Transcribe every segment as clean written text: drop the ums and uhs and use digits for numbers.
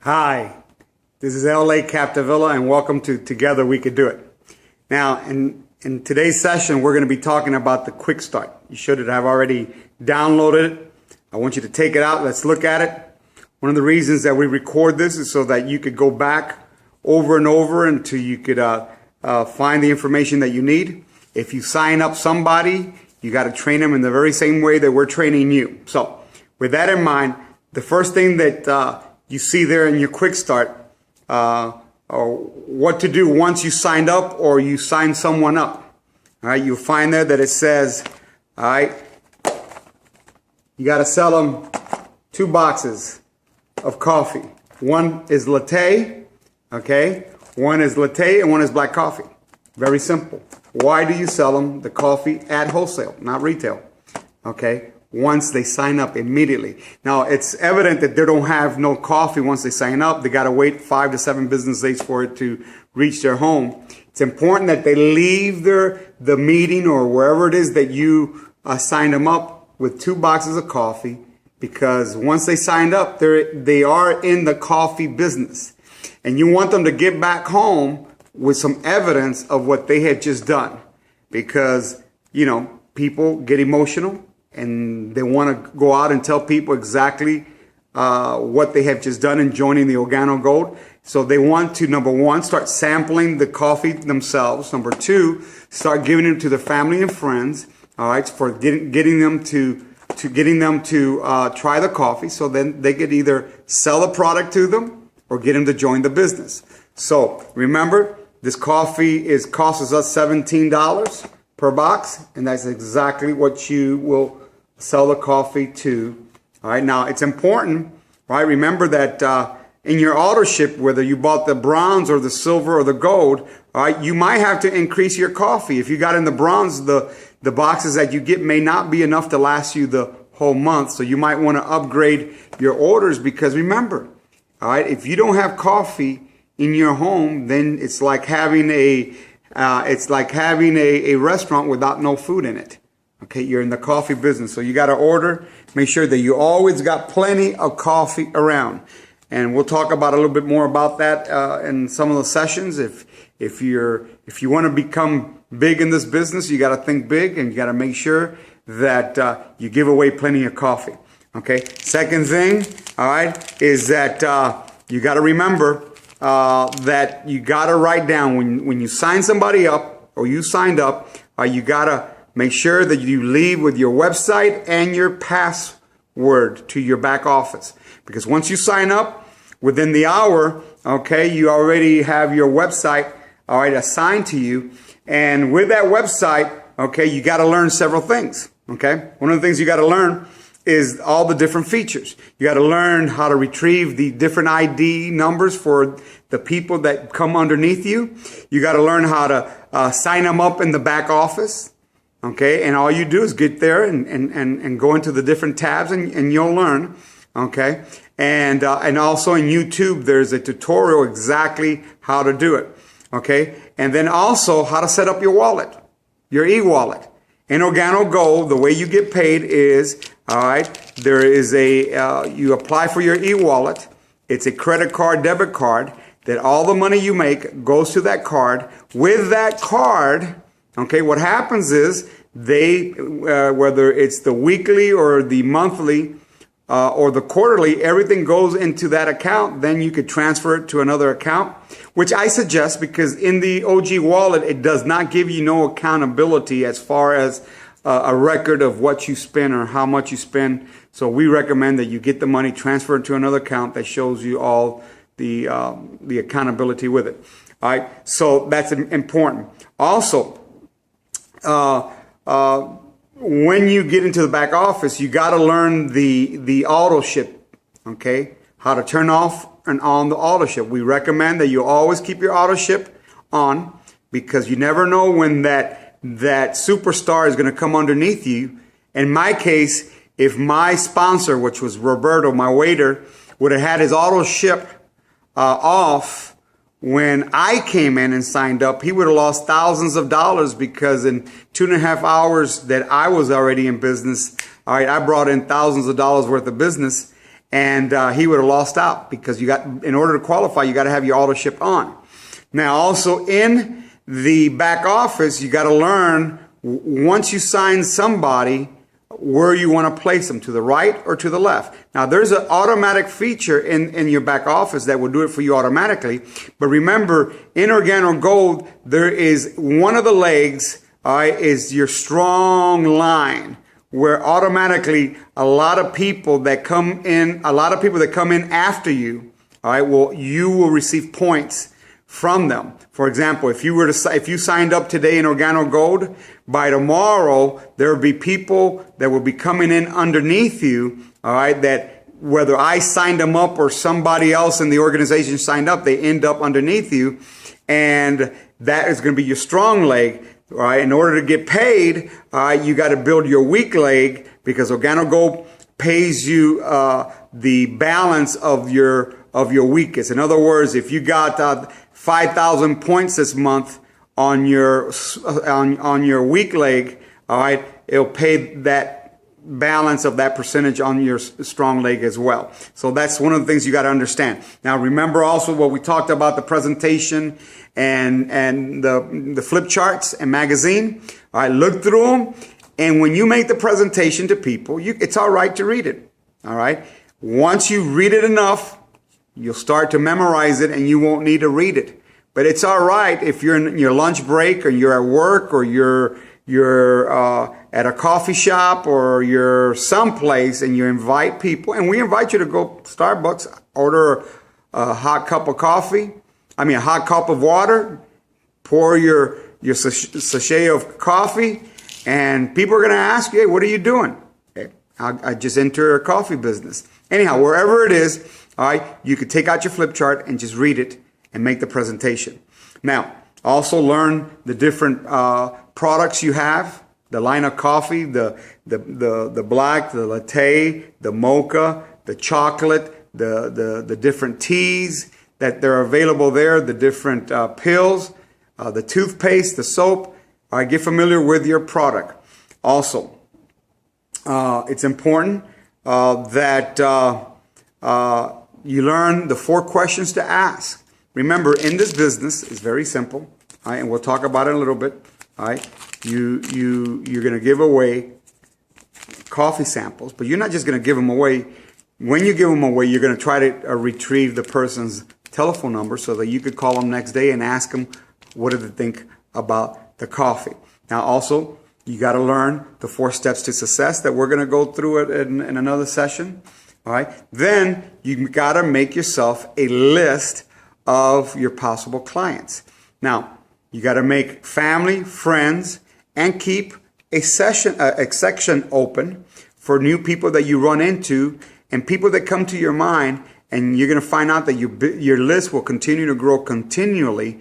Hi, this is L.A. Capdevila, and welcome to Together We Could Do It. Now, in today's session, we're going to be talking about the Quick Start. You should have already downloaded it. I want you to take it out. Let's look at it. One of the reasons that we record this is so that you could go back over and over until you could find the information that you need. If you sign up somebody, you got to train them in the very same way that we're training you. So, with that in mind, the first thing that you see there in your Quick Start, or what to do once you signed up or you sign someone up. All right, you'll find there that it says, all right, you got to sell them 2 boxes of coffee. One is latte, okay? One is latte and one is black coffee. Very simple. Why do you sell them the coffee at wholesale, not retail? Okay? Once they sign up immediately. Now, it's evident that they don't have no coffee once they sign up. They got to wait 5 to 7 business days for it to reach their home. It's important that they leave the meeting or wherever it is that you signed them up with 2 boxes of coffee, because once they signed up, they are in the coffee business. And you want them to get back home with some evidence of what they had just done. Because, you know, people get emotional and they want to go out and tell people exactly what they have just done in joining the Organo Gold. So they want to, number 1, start sampling the coffee themselves. Number 2, start giving it to their family and friends. All right, for getting them to try the coffee. So then they could either sell the product to them or get them to join the business. So remember, this coffee costs us $17 per box, and that's exactly what you will sell the coffee to. All right, now it's important, right? Remember that in your auto ship, whether you bought the bronze or the silver or the gold, all right, you might have to increase your coffee. If you got in the bronze, the boxes that you get may not be enough to last you the whole month. So you might want to upgrade your orders, because remember, all right, if you don't have coffee in your home, then it's like having a restaurant without no food in it. Okay, you're in the coffee business, so you got to order. Make sure that you always got plenty of coffee around, and we'll talk about a little bit more about that in some of the sessions. If you want to become big in this business, you got to think big, and you got to make sure that you give away plenty of coffee. Okay. Second thing, all right, is that you got to remember that you got to write down when you sign somebody up or you signed up, you got to make sure that you leave with your website and your password to your back office. Because once you sign up, within the hour, okay, you already have your website, all right, assigned to you. And with that website, okay, you got to learn several things, okay? One of the things you got to learn is all the different features. You got to learn how to retrieve the different ID numbers for the people that come underneath you. You got to learn how to sign them up in the back office. Okay, and all you do is get there and go into the different tabs, and you'll learn. Okay, and also in YouTube there's a tutorial exactly how to do it. Okay, and then also how to set up your wallet, your e-wallet. In Organo Gold, the way you get paid is, all right, there is you apply for your e-wallet. It's a credit card, debit card, that all the money you make goes to that card. With that card, okay, what happens is whether it's the weekly or the monthly or the quarterly, everything goes into that account. Then you could transfer it to another account, which I suggest, because in the OG wallet, it does not give you no accountability as far as a record of what you spend or how much you spend. So we recommend that you get the money transferred to another account that shows you all the accountability with it. All right, so that's important. Also, when you get into the back office, you got to learn the auto ship, okay? How to turn off and on the auto ship. We recommend that you always keep your auto ship on, because you never know when that superstar is going to come underneath you. In my case, if my sponsor, which was Roberto, my waiter, would have had his auto ship off when I came in and signed up, he would have lost thousands of dollars, because in 2.5 hours that I was already in business, all right, I brought in thousands of dollars worth of business. and he would have lost out because in order to qualify, you got to have your auto ship on. Now, also in the back office, you got to learn once you sign somebody where you want to place them, to the right or to the left. Now, there's an automatic feature in your back office that will do it for you automatically. But remember, in OrganoGold, there is one of the legs, all right, is your strong line, where automatically a lot of people that come in after you, all right, you will receive points from them. For example, if you signed up today in OrganoGold, by tomorrow there will be people that will be coming in underneath you, all right, that whether I signed them up or somebody else in the organization signed up, they end up underneath you, and that is going to be your strong leg. All right, in order to get paid, you got to build your weak leg, because OrganoGold pays you the balance of your weakest. In other words, if you got 5,000 points this month on your weak leg, all right, it'll pay that balance of that percentage on your strong leg as well. So that's one of the things you got to understand. Now, remember also what we talked about, the presentation and the flip charts and magazine. All right, look through them. And when you make the presentation to people, it's all right to read it. All right. Once you read it enough, you'll start to memorize it and you won't need to read it. But it's all right if you're in your lunch break, or you're at work, or you're at a coffee shop, or you're someplace and you invite people. And we invite you to go Starbucks, order a hot cup of a hot cup of water, pour your sachet of coffee, and people are going to ask you, hey, what are you doing? Okay, I just entered a coffee business. Anyhow, wherever it is, all right, you could take out your flip chart and just read it and make the presentation. Now, also learn the different products you have, the line of coffee, the black, the latte, the mocha, the chocolate, the different teas that they're available there, the different pills, the toothpaste, the soap. All right, get familiar with your product. Also, it's important that you learn the 4 questions to ask. Remember, in this business, it's very simple, all right, and we'll talk about it in a little bit. All right, you're going to give away coffee samples, but you're not just going to give them away. When you give them away, you're going to try to retrieve the person's telephone number so that you could call them next day and ask them what do they think about the coffee. Now, also, you got to learn the 4 steps to success that we're going to go through it in another session. All right, then you got to make yourself a list of your possible clients. Now, you got to make family, friends, and keep a section open for new people that you run into and people that come to your mind, and you're going to find out that your list will continue to grow continually.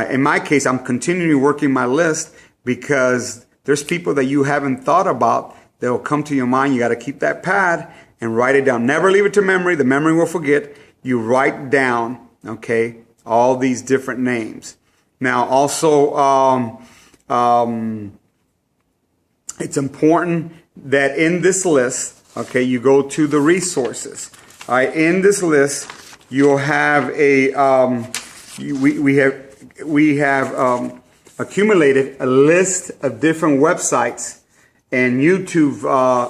In my case, I'm continually working my list because there's people that you haven't thought about that will come to your mind. You got to keep that pad and write it down. Never leave it to memory. The memory will forget. You write down, okay, all these different names. Now, also, it's important that in this list, okay, you go to the resources. All right, in this list, you'll have we have accumulated a list of different websites and YouTube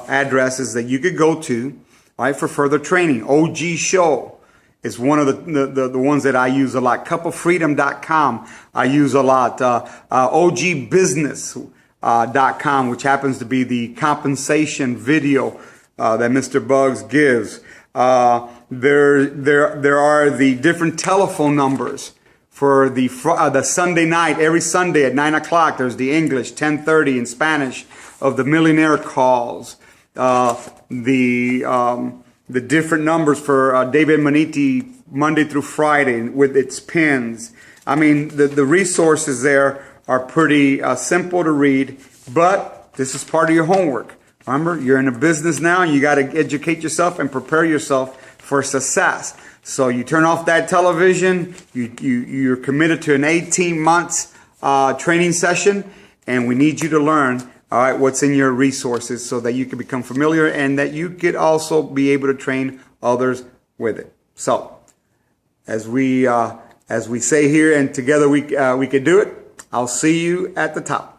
addresses that you could go to, all right, for further training. OG Show is one of the ones that I use a lot. Cupofreedom.com I use a lot. OGbusiness.com, which happens to be the compensation video that Mr. Bugs gives. There are the different telephone numbers for the Sunday night. Every Sunday at 9 o'clock, there's the English, 10:30 in Spanish, of the millionaire calls. The different numbers for David Maniti Monday through Friday with its pins. I mean, the resources there are pretty simple to read, but this is part of your homework. Remember, you're in a business now, and you got to educate yourself and prepare yourself for success. So you turn off that television, you're committed to an 18 months training session, and we need you to learn, all right, what's in your resources so that you can become familiar and that you could also be able to train others with it. So, as we say here, and together we can do it. I'll see you at the top.